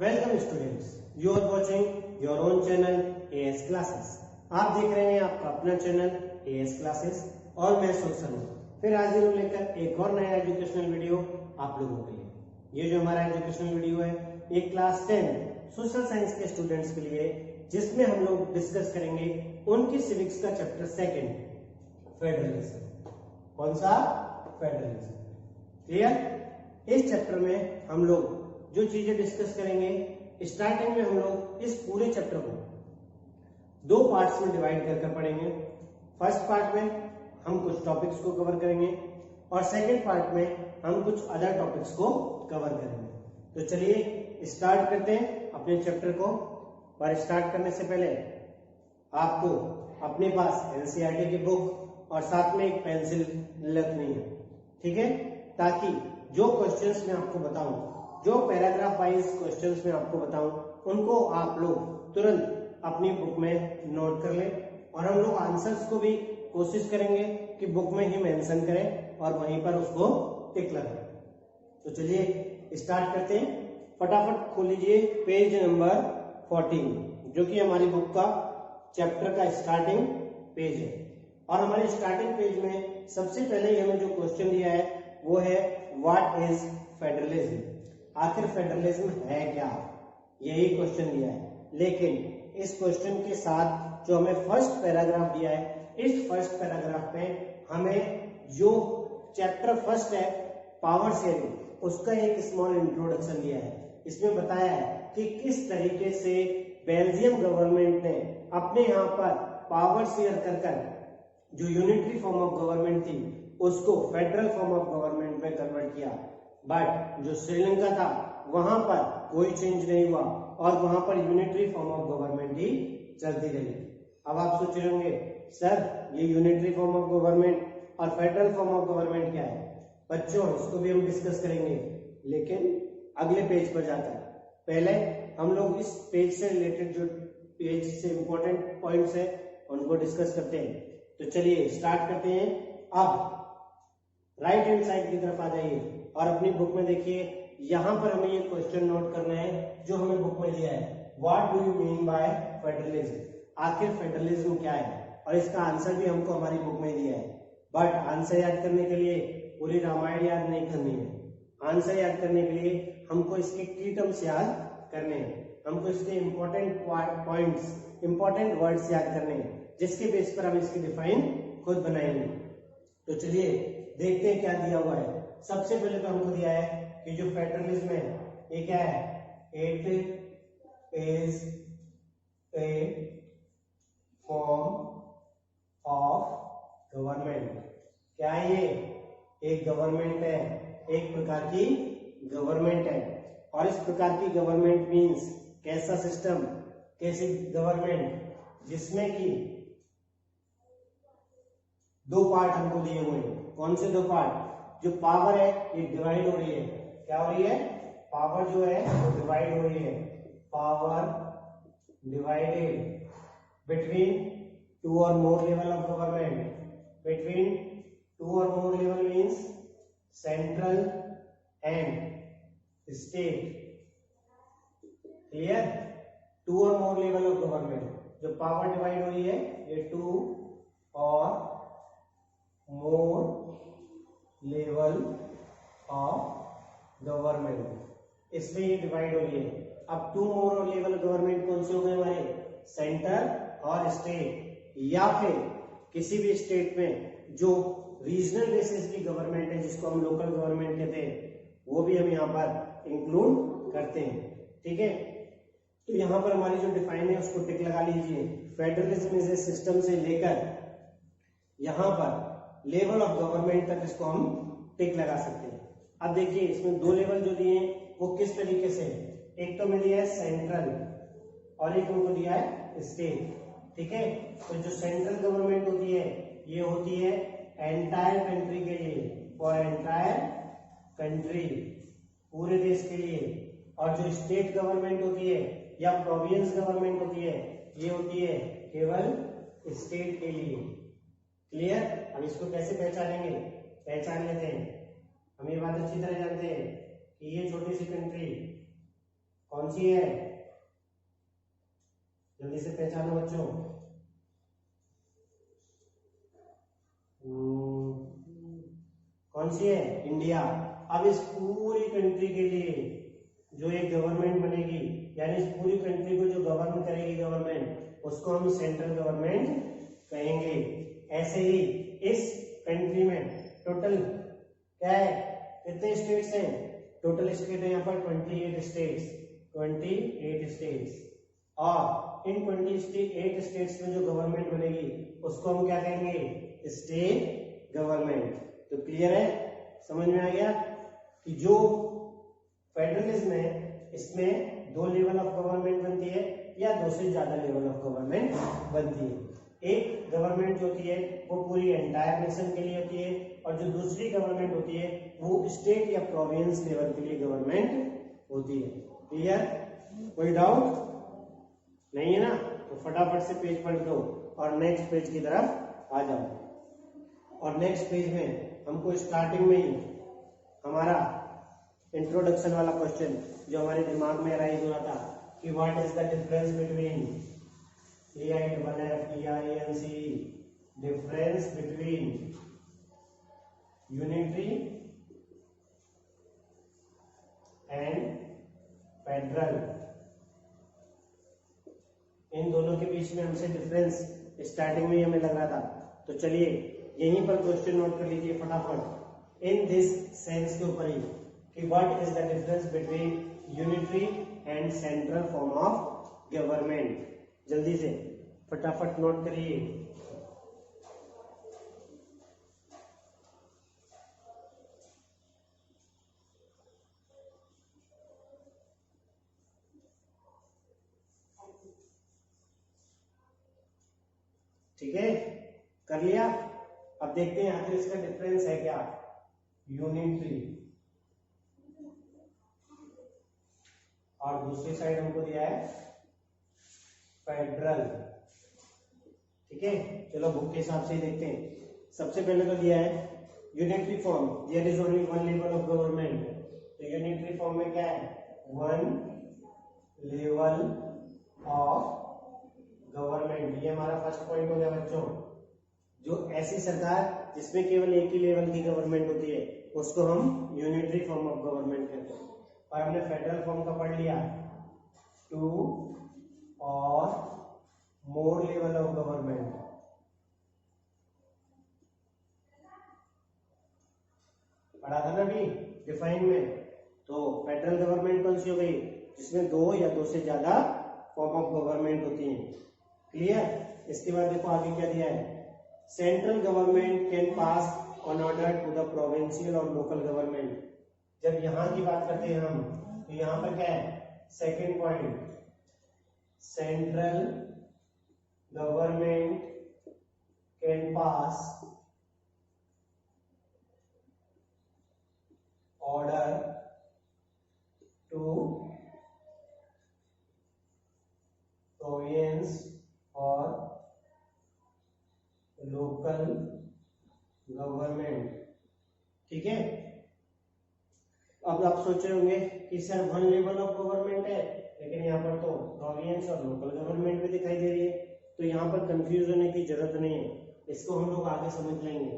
Welcome students, you are watching your own channel AS classes. आप देख रहे हैं आपका अपना चैनल एएस क्लासेस और मैं सुखसन फिर हाजिर हूं लेकर एक और नया एजुकेशनल वीडियो आप लोगों के लिए। ये जो हमारा एजुकेशनल वीडियो है ये क्लास 10 सोशल साइंस के स्टूडेंट्स के लिए, जिसमें हम लोग डिस्कस करेंगे उनकी सिविक्स का चैप्टर 2 फेडरलिज्म। कौन सा? फेडरलिज्म। क्लियर? इस चैप्टर में हम लोग जो चीजें डिस्कस करेंगे, स्टार्टिंग में हम लोग इस पूरे चैप्टर को दो पार्ट्स में डिवाइड कर पढ़ेंगे। फर्स्ट पार्ट में हम कुछ टॉपिक्स को कवर करेंगे और सेकंड पार्ट में हम कुछ अदर टॉपिक्स को कवर करेंगे। तो चलिए स्टार्ट करते हैं अपने चैप्टर को। पर स्टार्ट करने से पहले आपको अपने पास एनसीईआरटी की बुक और साथ में एक पेंसिल रखनी है, ठीक है? ताकि जो क्वेश्चंस मैं आपको बताऊं, जो पैराग्राफ वाइज क्वेश्चंस मैं आपको बताऊं, उनको आप लोग तुरंत अपनी बुक में नोट कर लें और हम लोग आंसर्स को भी कोशिश करेंगे कि बुक में ही मेंशन करें और वहीं पर उसको टिक लगाएं। तो चलिए स्टार्ट करते हैं। फटाफट खोल लीजिए पेज नंबर 14, जो कि हमारी बुक का चैप्टर का स्टार्टिंग पेज है। और हमारे स्टार्टिंग पेज में सबसे पहले हमें जो क्वेश्चन दिया है वो है व्हाट इज फेडरलिज्म। आखिर फेडरलिज्म है क्या, यही क्वेश्चन दिया है। लेकिन इस क्वेश्चन के साथ जो हमें फर्स्ट पैराग्राफ दिया है, इस फर्स्ट पैराग्राफ में हमें जो चैप्टर फर्स्ट है पावर शेयरिंग, उसका एक स्मॉल इंट्रोडक्शन दिया है। इसमें बताया है कि किस तरीके से बेल्जियम गवर्नमेंट ने अपने यहाँ पर पावर शेयर कर जो यूनिटरी फॉर्म ऑफ गवर्नमेंट थी उसको फेडरल फॉर्म ऑफ गवर्नमेंट में कन्वर्ट किया। बट जो श्रीलंका था वहां पर कोई चेंज नहीं हुआ और वहां पर यूनिटरी फॉर्म ऑफ गवर्नमेंट ही चलती रही। अब आप सोच रहे होंगे सर ये यूनिटरी फॉर्म ऑफ गवर्नमेंट और फेडरल फॉर्म ऑफ गवर्नमेंट क्या है? बच्चों इसको भी हम डिस्कस करेंगे, लेकिन अगले पेज पर जाकर पहले हम लोग इस पेज से रिलेटेड जो पेज से इंपॉर्टेंट पॉइंट्स है उनको डिस्कस करते हैं। तो चलिए स्टार्ट करते हैं। अब राइट हैंड साइड की तरफ आ जाइए और अपनी बुक में देखिए, यहां पर हमें ये क्वेश्चन नोट करना है जो हमें बुक में दिया है। What do you mean by federalism? आखिर फेडरलिज्म क्या है? और इसका आंसर भी हमको हमारी बुक में दिया है। बट आंसर याद करने के लिए पूरी रामायण याद नहीं करनी है। आंसर याद करने के लिए हमको इसके की टर्म्स याद करने हैं, हमको इसके इंपॉर्टेंट पॉइंट्स, इंपॉर्टेंट वर्ड्स याद करने हैं, जिसके बेस पर हम इसकी डिफाइन खुद बनाएंगे। तो चलिए देखते हैं क्या दिया हुआ है। सबसे पहले तो हमको दिया है कि जो फेडरलिज्म है ये क्या है? It is a form of government. क्या है ये? एक गवर्नमेंट है, एक प्रकार की गवर्नमेंट है। और इस प्रकार की गवर्नमेंट मींस कैसा सिस्टम, कैसी गवर्नमेंट जिसमें कि दो पार्ट हमको दिए हुए हैं। कौन से दो पार्ट? जो पावर है ये डिवाइड हो रही है। क्या हो रही है? पावर जो है वो डिवाइड हो रही है। Power divided between two or more level of government. Between two or more level means central and state. Clear? Two or more level of government. जो पावर डिवाइड हो रही है ये to or more level of government, इसमें ये divide हो रही है। अब टू मोर लेवल गवर्नमेंट कौन से हो गए हमारे? सेंटर और स्टेट। या फिर किसी भी स्टेट में जो रीजनल बेसिस की गवर्नमेंट है, जिसको हम लोकल गवर्नमेंट कहते हैं, वो भी हम यहाँ पर इंक्लूड करते हैं। ठीक है? तो यहाँ पर हमारी जो डिफाइन है उसको टिक लगा लीजिए। फेडरलिज्म इज ए सिस्टम से लेकर यहाँ पर लेवल ऑफ गवर्नमेंट तक इसको हम टिक लगा सकते हैं। अब देखिए इसमें दो लेवल जो दिए हैं वो किस तरीके से है। एक तो में दिया है सेंट्रल और एक उनको दिया है स्टेट। ठीक है? तो जो सेंट्रल गवर्नमेंट होती है ये होती है एंटायर कंट्री के लिए, फॉर एंटायर कंट्री, पूरे देश के लिए। और जो स्टेट गवर्नमेंट होती है या प्रोविंस गवर्नमेंट होती है ये होती है केवल स्टेट के लिए। क्लियर? अब इसको कैसे पहचानेंगे? पहचान लेते हैं। हम ये बात अच्छी तरह जानते हैं कि ये छोटी सी कंट्री कौन सी है? जल्दी से पहचानो बच्चों। कौन सी है? इंडिया। अब इस पूरी कंट्री के लिए जो एक गवर्नमेंट बनेगी, यानी इस पूरी कंट्री को जो गवर्न करेगी गवर्नमेंट, उसको हम सेंट्रल गवर्नमेंट कहेंगे। ऐसे ही इस कंट्री में टोटल क्या है, कितने स्टेट्स हैं? टोटल स्टेट है यहाँ पर 28 स्टेट्स, 28 स्टेट्स। और इन 28 स्टेट्स में जो गवर्नमेंट बनेगी उसको हम क्या कहेंगे? State government. तो क्लियर है, समझ में आ गया कि जो फेडरलिज्म है इसमें 2 लेवल ऑफ गवर्नमेंट बनती है या 2 से ज्यादा लेवल ऑफ गवर्नमेंट बनती है। एक गवर्नमेंट जो होती है वो पूरी एंटायर नेशन के लिए होती है, और जो दूसरी गवर्नमेंट होती है वो स्टेट या प्रोविंस लेवल के लिए गवर्नमेंट होती है। क्लियर? कोई डाउट नहीं है ना? तो फटाफट से पेज पलट दो और नेक्स्ट पेज की तरफ आ जाओ। और नेक्स्ट पेज में हमको स्टार्टिंग में ही हमारा इंट्रोडक्शन वाला क्वेश्चन जो हमारे दिमाग में अराइज हो रहा था कि what is the difference between EI&F ERANC, difference between unitary and federal, इन दोनों के बीच में हमसे डिफरेंस स्टार्टिंग में ही हमें लग रहा था। तो चलिए यहीं पर क्वेश्चन नोट कर लीजिए फटाफट, इन दिस सेंस के ऊपर ही कि what is the difference between unitary and central form of government. जल्दी से फटाफट नोट करिए। ठीक है, कर लिया? अब देखते हैं आखिर इसका डिफरेंस है क्या। यूनिटरी और दूसरी साइड हमको दिया है फेडरल। ठीक है, चलो बुक के हिसाब से ही देखते हैं। सबसे पहले तो दिया है unitary form, there is only one level of government. तो यूनिटरी फॉर्म में क्या है? One level of government. ये हमारा फर्स्ट पॉइंट हो गया बच्चों। जो ऐसी सरकार जिसमें केवल एक ही लेवल की गवर्नमेंट होती है उसको हम यूनिटरी फॉर्म ऑफ गवर्नमेंट कहते हैं। और हमने फेडरल फॉर्म का पढ़ लिया, 2 or more level of government. पढ़ा था ना अभी डिफाइन में। तो फेडरल गवर्नमेंट कौन सी हो गई? जिसमें 2 या 2 से ज्यादा फॉर्म ऑफ गवर्नमेंट होती हैं। क्लियर? इसके बाद देखो आगे क्या दिया है, central government can pass on order to the provincial और लोकल गवर्नमेंट। जब यहाँ की बात करते हैं हम, तो यहाँ पर क्या है? Second point, central government can pass order to province और लोकल गवर्नमेंट। ठीक है, अब आप सोच रहे होंगे कि sir one level of government है, लेकिन यहाँ पर तो प्रोविंस और लोकल गवर्नमेंट भी दिखाई दे रही है। तो यहाँ पर कंफ्यूज होने की जरूरत नहीं है, इसको हम लोग आगे समझ लेंगे।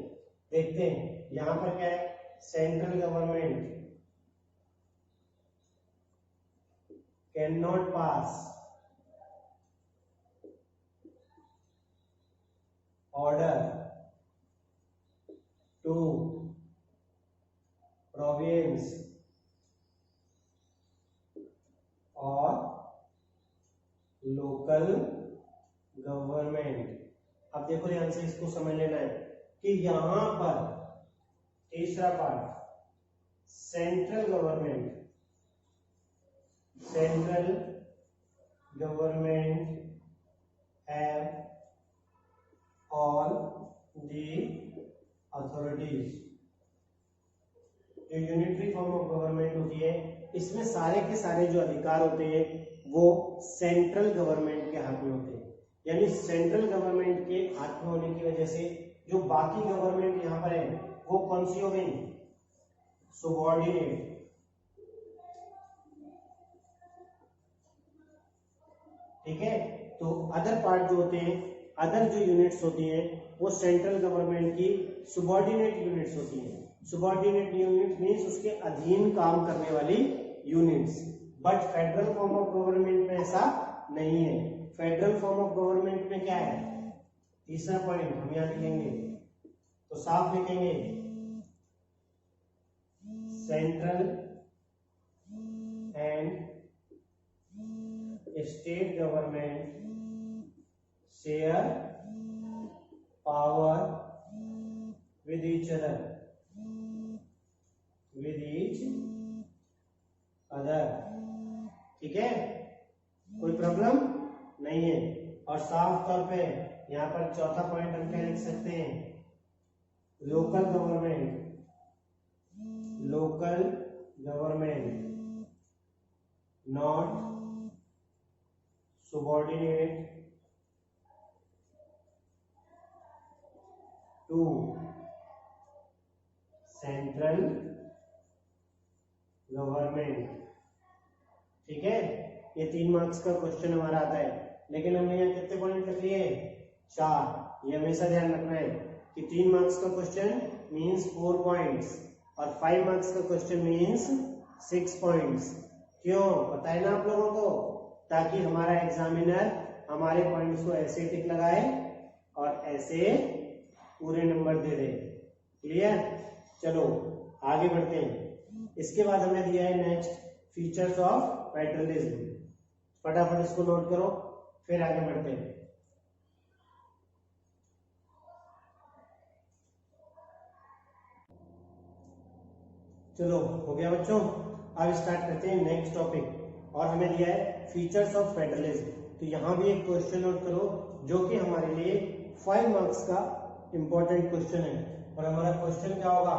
देखते हैं यहाँ पर क्या है, central government can not pass order to province और लोकल गवर्नमेंट। अब देखो ध्यान से इसको समझ लेना है कि यहां पर तीसरा part, central government have all the authorities. जो यूनिटरी फॉर्म ऑफ गवर्नमेंट होती है इसमें सारे के सारे जो अधिकार होते हैं वो सेंट्रल गवर्नमेंट के हाथ में होते हैं। यानी सेंट्रल गवर्नमेंट के हाथ में होने की वजह से जो बाकी गवर्नमेंट यहाँ पर है वो कौन सी हो गई? सबऑर्डिनेट। ठीक है। तो अदर पार्ट जो होते हैं, अदर जो यूनिट्स होती हैं वो सेंट्रल गवर्नमेंट की सुबॉर्डिनेट यूनिट्स होती हैं। सुबॉर्डिनेट यूनिट मींस उसके अधीन काम करने वाली units. But federal form of government में ऐसा नहीं है। फेडरल फॉर्म ऑफ गवर्नमेंट में क्या है, तीसरा पॉइंट हम यहां लिखेंगे, तो साफ लिखेंगे central and state government share power with each other, ठीक है, कोई प्रॉब्लम नहीं है। और साफ तौर पे यहाँ पर चौथा पॉइंट हम क्या लिख सकते हैं, local government not subordinate to central government. ठीक है, ये 3 मार्क्स का क्वेश्चन हमारा आता है। लेकिन हमने यहाँ कितने पॉइंट रख लिए, 4। ये हमेशा ध्यान रखना है कि 3 मार्क्स का क्वेश्चन मींस 4 पॉइंट्स और 5 मार्क्स का क्वेश्चन मींस 6 पॉइंट्स। क्यों पता है ना आप लोगों को, ताकि हमारा एग्जामिनर हमारे पॉइंट्स को ऐसे टिक लगाए और ऐसे पूरे नंबर दे दे। क्लियर, चलो आगे बढ़ते हैं। इसके बाद हमें दिया है नेक्स्ट फीचर्स ऑफ फेडरलिज्म। फटाफट इसको नोट करो, फिर आगे बढ़ते हैं। चलो हो गया बच्चों, अब स्टार्ट करते हैं नेक्स्ट टॉपिक। और हमें दिया है फीचर्स ऑफ फेडरलिज्म। तो यहां भी एक क्वेश्चन नोट करो जो कि हमारे लिए 5 मार्क्स का इंपॉर्टेंट क्वेश्चन है। और हमारा क्वेश्चन क्या होगा,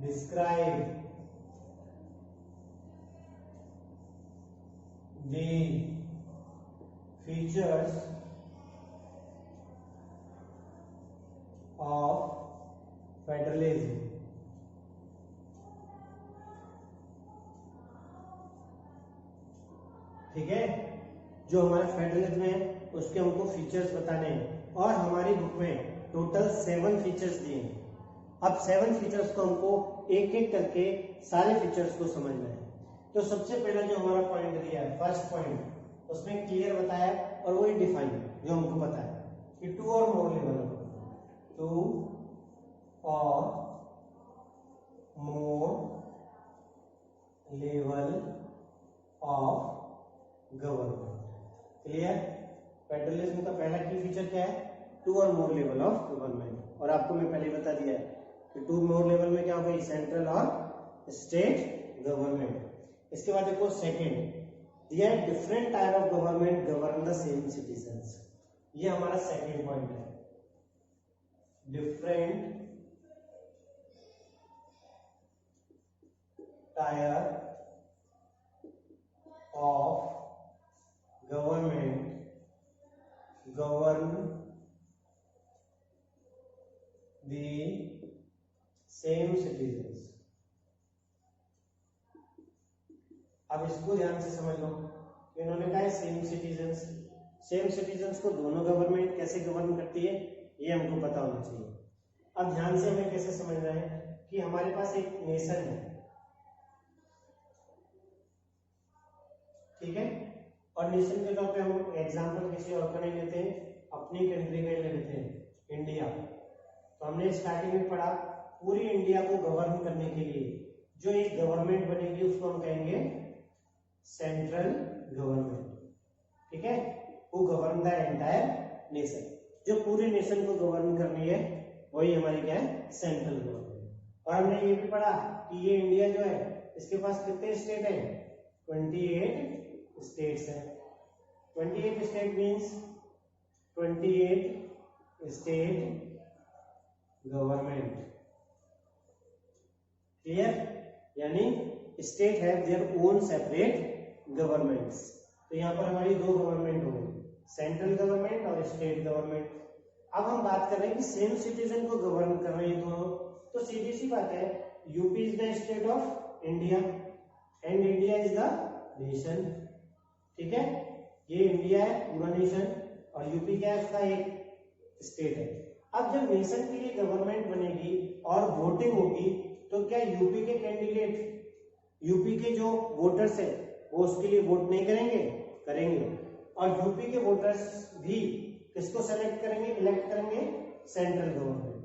describe the features of federalism. ठीक है, जो हमारा फेडरलिज्म है उसके हमको फीचर्स बताने हैं। और हमारी बुक में टोटल 7 फीचर्स दिए हैं। अब 7 फीचर्स को हमको एक एक करके सारे फीचर्स को समझना है। तो सबसे पहला जो हमारा पॉइंट दिया है, फर्स्ट पॉइंट, उसमें क्लियर बताया और वही डिफाइन जो हमको बताया कि 2 or more level of government. Clear, federalism का पहला की फीचर क्या है, 2 or more level of government. और आपको मैं पहले बता दिया है कि 2 मोर लेवल में क्या हो गई, सेंट्रल और स्टेट गवर्नमेंट। इसके बाद देखो सेकंड दिया है, different type of government govern the same citizens. ये हमारा सेकंड पॉइंट है, different type of government govern the same citizens। अब इसको ध्यान से समझ लो, इन्होंने कहा है सेम सिटीजन्स। सेम सिटीजन्स को दोनों गवर्नमेंट कैसे गवर्न करती है ये हमको पता होना चाहिए। अब ध्यान से हमें कैसे समझना है कि हमारे पास एक नेशन है, ठीक है, और नेशन के तौर पे हम एग्जांपल किसी और का नहीं लेते हैं, अपनी कंट्री का ले लेते हैं, इंडिया। तो हमने स्टार्टिंग में पढ़ा, पूरी इंडिया को गवर्न करने के लिए जो एक गवर्नमेंट बनेगी उसको हम कहेंगे सेंट्रल गवर्नमेंट। ठीक है, वो गवर्न द एंटायर नेशन। जो पूरे नेशन को गवर्न करनी है वही हमारी क्या है, सेंट्रल गवर्नमेंट। और हमने ये भी पढ़ा कि ये इंडिया जो है इसके पास कितने स्टेट हैं, 28 स्टेट्स हैं। 28 state means 28 state government. Clear, यानी state have their own separate governments. तो यहाँ पर हमारी 2 गवर्नमेंट हो गई, सेंट्रल गवर्नमेंट और स्टेट गवर्नमेंट। अब हम बात कर रहे हैं कि सेम सिटीजन को गवर्न कर रहे हैं दोनों, तो सीधी सी बात है, UP is the state of India and India is the nation. ठीक है, ये इंडिया है पूरा नेशन, और यूपी क्या है, उसका एक स्टेट है। अब जब नेशन के लिए गवर्नमेंट बनेगी और वोटिंग होगी, तो क्या यूपी के कैंडिडेट, यूपी के जो वोटर्स है वो उसके लिए वोट नहीं करेंगे? करेंगे। और यूपी के वोटर्स भी किसको सेलेक्ट करेंगे, इलेक्ट करेंगे? Central government.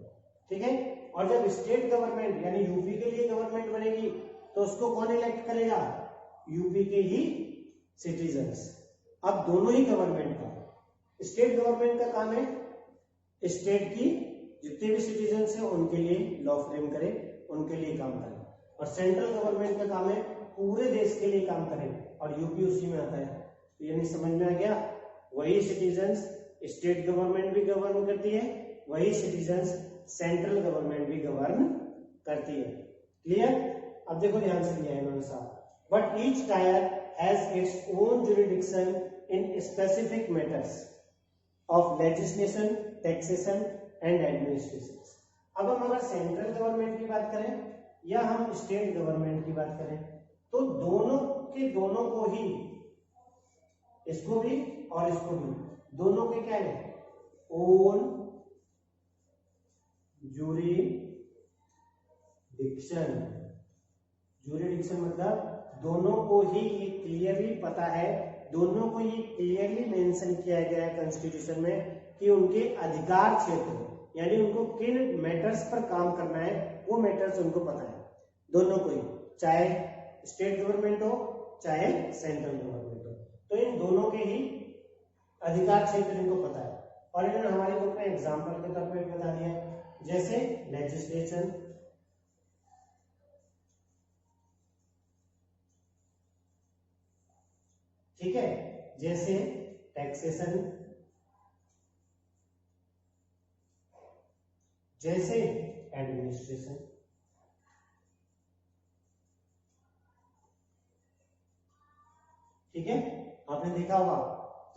ठीक है। और जब स्टेट गवर्नमेंट यानी यूपी के लिए गवर्नमेंट बनेगी, तो उसको कौन इलेक्ट करेगा? यूपी के ही सिटीजन्स। अब दोनों ही गवर्नमेंट का, स्टेट गवर्नमेंट का काम है स्टेट की जितने भी सिटीजन्स हैं उनके लिए लॉ फ्रेम करे, उनके लिए काम करे। और सेंट्रल गवर्नमेंट का काम है पूरे देश के लिए काम करे, और यूपी उसी में आता है। तो यानी समझ में आ गया, वही सिटीजन्स स्टेट गवर्नमेंट भी गवर्न करती है, वही सिटीजन्स सेंट्रल गवर्नमेंट भी गवर्न करती है। क्लियर? अब देखो ध्यान से दिया है इन्होंने साहब, but each tyre has its own jurisdiction in specific matters of legislation, taxation and administration. अब हम अगर सेंट्रल गवर्नमेंट की बात करें या हम स्टेट गवर्नमेंट की बात करें, तो दोनों के दोनों को ही, इसको भी और इसको भी, दोनों के क्या है? Own jurisdiction. जुरिडिक्शन मतलब दोनों को ही ये क्लियरली पता है, दोनों को ये क्लियरली मेंशन किया गया है कॉन्स्टिट्यूशन में कि उनके अधिकार क्षेत्र यानी उनको किन मैटर्स पर काम करना है, वो मैटर्स उनको पता है, दोनों को ही, चाहे स्टेट गवर्नमेंट हो चाहे सेंट्रल गवर्नमेंट हो। तो इन दोनों के ही अधिकार क्षेत्र इनको पता है। और इन्होंने हमारी बुक में एग्जाम्पल के तौर पर बता दिया है, जैसे लेजिस्लेशन, ठीक है, जैसे टैक्सेशन, जैसे एडमिनिस्ट्रेशन। ठीक है। आपने देखा होगा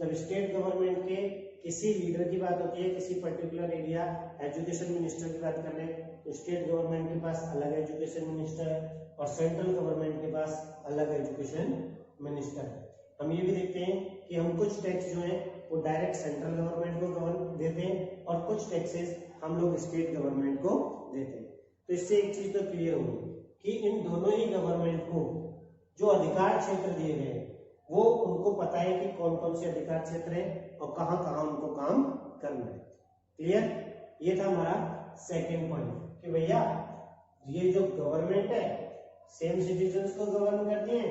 जब स्टेट गवर्नमेंट के किसी लीडर की बात होती है, किसी पर्टिकुलर एरिया एजुकेशन मिनिस्टर की बात कर ले, तो स्टेट गवर्नमेंट के पास अलग एजुकेशन मिनिस्टर है और सेंट्रल गवर्नमेंट के पास अलग एजुकेशन मिनिस्टर है। हम ये भी देखते हैं कि हम कुछ टैक्स जो है वो डायरेक्ट सेंट्रल गवर्नमेंट को गवर्न देते हैं और कुछ टैक्सेस हम लोग स्टेट गवर्नमेंट को देते हैं। तो इससे एक चीज तो क्लियर होगी कि इन दोनों ही गवर्नमेंट को जो अधिकार क्षेत्र दिए गए हैं वो उनको पता है कि कौन कौन से अधिकार क्षेत्र है और कहां कहां उनको काम करना है। क्लियर? ये था हमारा सेकेंड पॉइंट कि भैया ये जो गवर्नमेंट है सेम सिटीजन्स को गवर्न करती है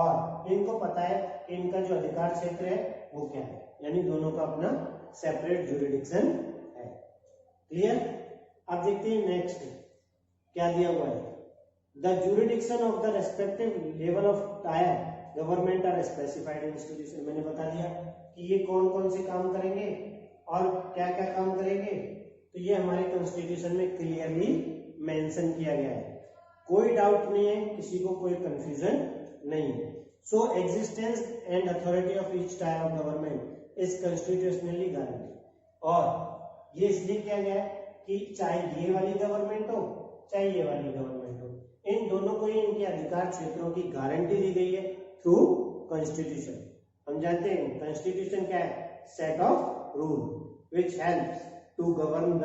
और इनको पता है कि इनका जो अधिकार क्षेत्र है वो क्या है, यानी दोनों का अपना सेपरेट जुरिडिक्शन है। क्लियर? अब देखते हैं नेक्स्ट क्या दिया हुआ है। The jurisdiction of the respective level of tier government are specified institution. मैंने बता दिया कि ये कौन कौन से काम करेंगे और क्या क्या काम करेंगे, तो ये हमारे कॉन्स्टिट्यूशन में क्लियरली मेंशन किया गया है, कोई डाउट नहीं है, किसी को कोई कंफ्यूजन नहीं है। So existence and authority of each tier of government is constitutionally guarantee. और ये इसलिए किया गया है कि चाहे ये वाली गवर्नमेंट हो चाहे ये वाली गवर्नमेंट हो, इन दोनों को ही इनके अधिकार क्षेत्रों की गारंटी दी गई है थ्रू कॉन्स्टिट्यूशन। हम जानते हैं कॉन्स्टिट्यूशन क्या है? Set of rule which helps to govern the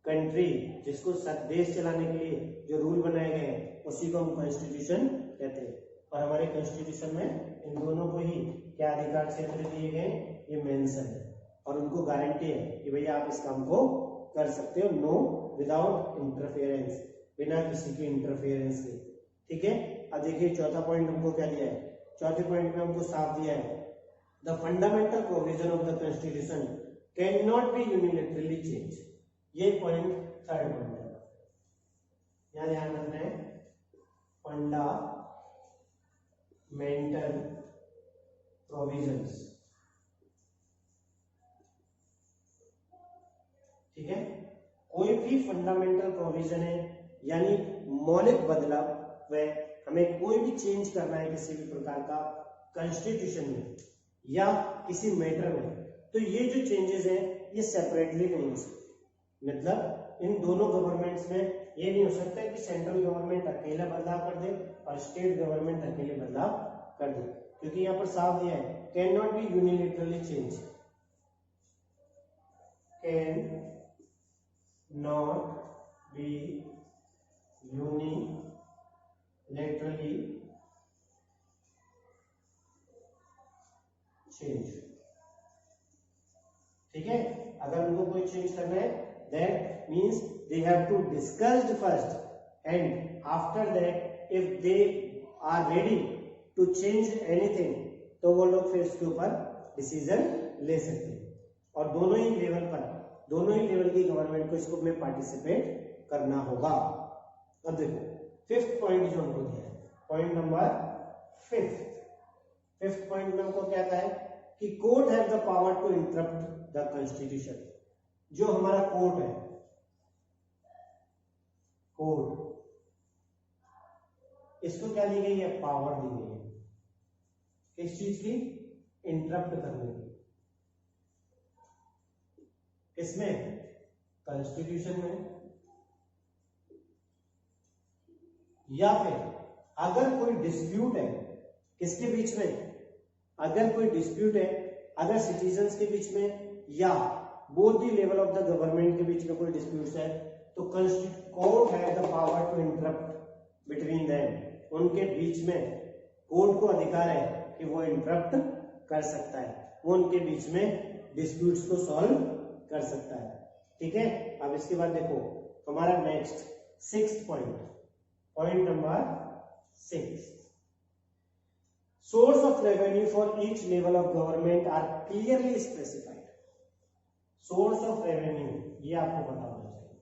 country, जिसको देश चलाने के लिए जो रूल बनाए गए हैं उसी को हम कॉन्स्टिट्यूशन कहते हैं। और हमारे कॉन्स्टिट्यूशन में इन दोनों को ही क्या अधिकार क्षेत्र दिए गए ये मेंशन है और उनको गारंटी है कि भैया आप इस काम को कर सकते हो, नो विदाउट इंटरफेरेंस, बिना किसी के इंटरफेरेंस के। ठीक है। अब देखिए चौथा पॉइंट हमको क्या दिया है, चौथे पॉइंट में हमको साफ दिया है the fundamental provision of the constitution can not B unilaterally change. ये पॉइंट थर्ड पॉइंट है, यहां ध्यान रखना है, फंडामेंटल प्रोविजंस। ठीक है। कोई भी फंडामेंटल प्रोविजन है यानी मौलिक बदलाव व हमें कोई भी चेंज करना है किसी भी प्रकार का कॉन्स्टिट्यूशन में या किसी मैटर में, तो ये जो चेंजेस हैं ये सेपरेटली नहीं हो सकते। मतलब इन दोनों गवर्नमेंट्स में ये नहीं हो सकता कि सेंट्रल गवर्नमेंट अकेला बदलाव कर दे और स्टेट गवर्नमेंट अकेले बदलाव कर दे। क्योंकि यहाँ पर साफ दिया है can not be unilaterally change, can not be unilaterally change. ठीक है, अगर उनको कोई चेंज करना है that means they have to discussed first and after that if they are ready to change anything तो वो लोग फिर इसके ऊपर डिसीजन ले सकते हैं। और दोनों ही लेवल की गवर्नमेंट को इसको में पार्टिसिपेट करना होगा। अब देखो फिफ्थ पॉइंट जो हमको दिया है, पॉइंट नंबर फिफ्थ पॉइंट में हमको क्या कहा है कि court have the power to interrupt the constitution. जो हमारा कोर्ट है, कोर्ट, इसको क्या दी गई है, पावर दी गई है किस चीज की, इंटरप्ट करने की। किसमें, कॉन्स्टिट्यूशन में। या फिर अगर कोई डिस्प्यूट है किसके बीच में, अगर कोई डिस्प्यूट है अगर सिटीजन्स के बीच में या both the level of the government के बीच में कोई डिस्प्यूट्स है तो court have the power to interrupt between them. उनके बीच में कोर्ट को अधिकार है कि वो इंटरप्ट कर सकता है, वो उनके बीच में डिस्प्यूट्स को सॉल्व कर सकता है। ठीक है, अब इसके बाद देखो हमारा next sixth point number 6, source of revenue for each level of government are clearly specified. Source of revenue ये आपको पता होना चाहिए।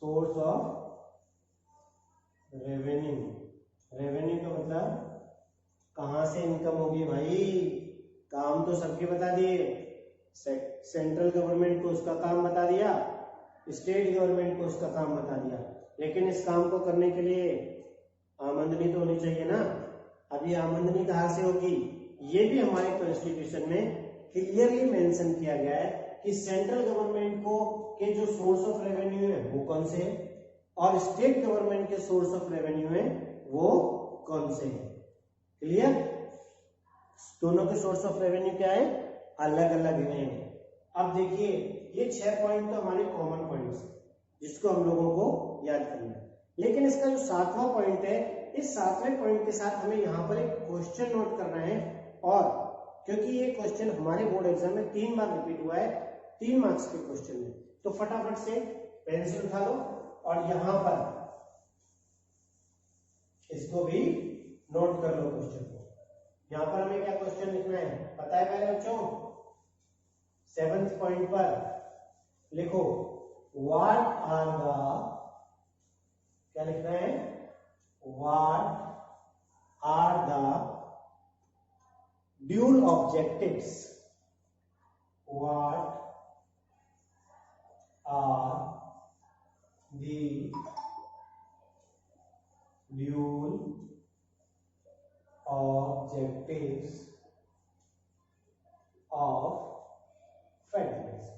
सोर्स ऑफ रेवेन्यू, रेवेन्यू का मतलब कहां से इनकम होगी भाई, काम तो सबके बता दिए, सेंट्रल गवर्नमेंट को उसका काम बता दिया, स्टेट गवर्नमेंट को उसका काम बता दिया, लेकिन इस काम को करने के लिए आमदनी तो होनी चाहिए ना। अब ये आमदनी कहां से होगी, ये भी हमारे कॉन्स्टिट्यूशन में क्लियरली मेंशन किया गया है कि सेंट्रल गवर्नमेंट को के जो सोर्स ऑफ रेवेन्यू है वो कौन से है और स्टेट गवर्नमेंट के सोर्स ऑफ रेवेन्यू है वो कौन से है। क्लियर, दोनों के सोर्स ऑफ रेवेन्यू क्या है, अलग अलग है। अब देखिए ये 6 पॉइंट तो हमारे कॉमन पॉइंट्स जिसको हम लोगों को याद करना है, लेकिन इसका जो 7वां पॉइंट है, इस 7वें पॉइंट के साथ हमें यहाँ पर एक क्वेश्चन नोट करना है। और क्योंकि ये क्वेश्चन हमारे बोर्ड एग्जाम में 3 बार रिपीट हुआ है 3 मार्क्स के क्वेश्चन में, तो फटाफट से पेंसिल उठा लो और यहां पर इसको भी नोट कर लो क्वेश्चन को। यहां पर हमें क्या क्वेश्चन लिखना है पता है मेरे बच्चों, 7th पॉइंट पर लिखो व्हाट आर द, क्या लिखना है, what are the dual objectives, what are the dual objectives of federalism.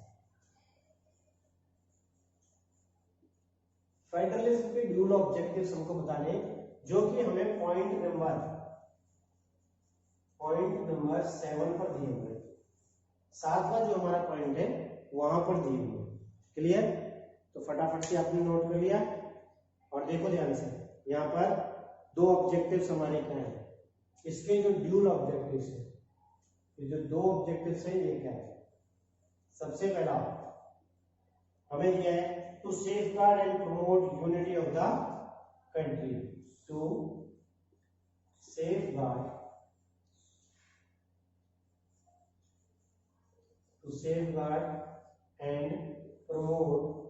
Federalism के ड्यूल ऑब्जेक्टिव्स हमको बताने जो कि हमें पॉइंट नंबर 7 पर दिए हुए, 7वां जो हमारा पॉइंट है वहां पर दिए हुए। क्लियर, तो फटाफट से आपने नोट कर लिया और देखो ध्यान से यहाँ पर 2 ऑब्जेक्टिव्स हमारे क्या है, इसके जो ड्यूल ऑब्जेक्टिव्स है, ये जो 2 ऑब्जेक्टिव्स है ये क्या है, सबसे पहला हमें दिया है to safeguard and promote unity of the country, to safeguard and promote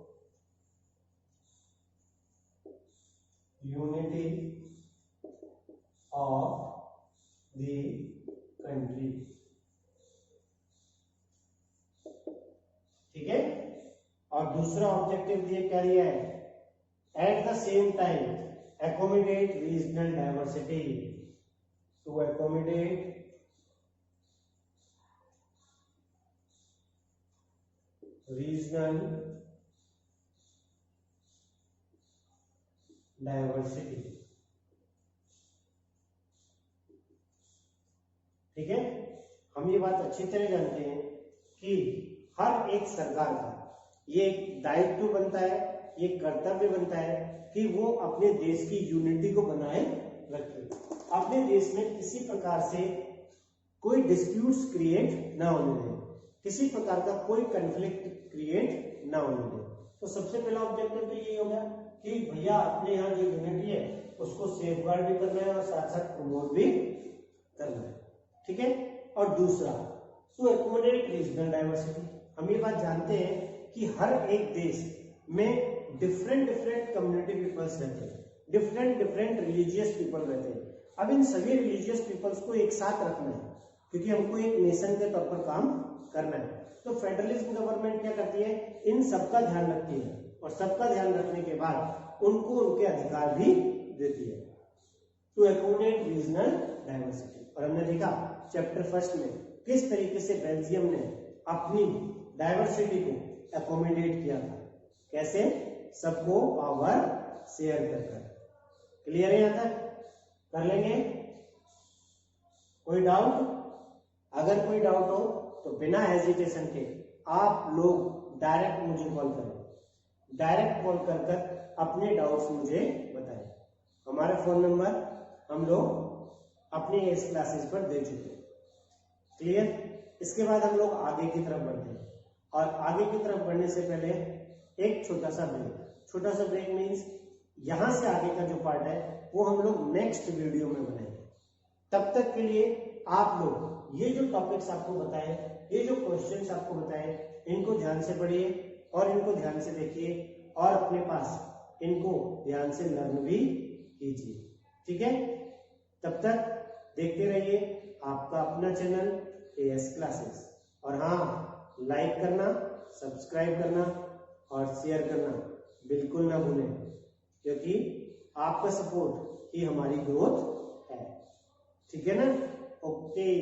unity of the country. ठीक है, और दूसरा ऑब्जेक्टिव दिए क्या दिया है, at the same time accommodate regional diversity, to accommodate regional diversity. हम ये बात अच्छी तरह जानते हैं कि हर एक सरकार का ये दायित्व बनता है, ये कर्तव्य बनता है कि वो अपने देश की यूनिटी को बनाए रखे, अपने देश में किसी प्रकार से कोई डिस्प्यूट्स क्रिएट ना होने दें, किसी प्रकार का कोई कंफ्लिक्ट क्रिएट ना होने दें। तो सबसे पहला ऑब्जेक्टिव तो यही होगा कि भैया अपने यहाँ जो यूनिटी है उसको सेफगार्ड भी करना है और साथ साथ प्रमोट भी करना है, ठीक है। और दूसरा, टू एकोमोडेट रीजनल डाइवर्सिटी। हम ये बात जानते हैं कि हर एक देश में डिफरेंट कम्युनिटी पीपल्स रहते हैं, डिफरेंट रिलीजियस पीपल रहते हैं। अब इन सभी रिलीजियस पीपल्स को एक साथ रखना है क्योंकि हमको एक नेशन के तौर पर काम करना है। तो फेडरलिज्म गवर्नमेंट क्या करती है, इन सबका ध्यान रखती है और सबका ध्यान रखने के बाद उनको उनके अधिकार भी देती है, टू एकोमोडेट रीजनल डाइवर्सिटी। और हमने देखा चैप्टर फर्स्ट में किस तरीके से बेल्जियम ने अपनी डाइवर्सिटी को एकोमोडेट किया था, कैसे, सबको पावर शेयर कर। क्लियर है यहाँ तक? कर लेंगे? कोई डाउट? अगर कोई डाउट हो तो बिना हेजिटेशन के आप लोग डायरेक्ट मुझे कॉल करें, डायरेक्ट कॉल कर अपने डाउट्स मुझे बताएं। हमारा फोन नंबर हम लोग अपनी एएस क्लासेस पर दे चुके हैं। क्लियर? इसके बाद हम लोग आगे की तरफ बढ़ते हैं और आगे की तरफ बढ़ने से पहले एक छोटा सा ब्रेक मीन्स यहां से आगे का जो पार्ट है वो हम लोग नेक्स्ट वीडियो में बनाएंगे। तब तक के लिए आप लोग ये जो टॉपिक्स आपको बताए, ये जो क्वेश्चंस आपको बताए, इनको ध्यान से पढ़िए और इनको ध्यान से देखिए और अपने पास इनको ध्यान से लर्न भी कीजिए, ठीक है। तब तक देखते रहिए आपका अपना चैनल एएस क्लासेस। और हाँ, लाइक करना, सब्सक्राइब करना और शेयर करना बिल्कुल ना भूलें क्योंकि आपका सपोर्ट ही हमारी ग्रोथ है, ठीक है ना। ओके।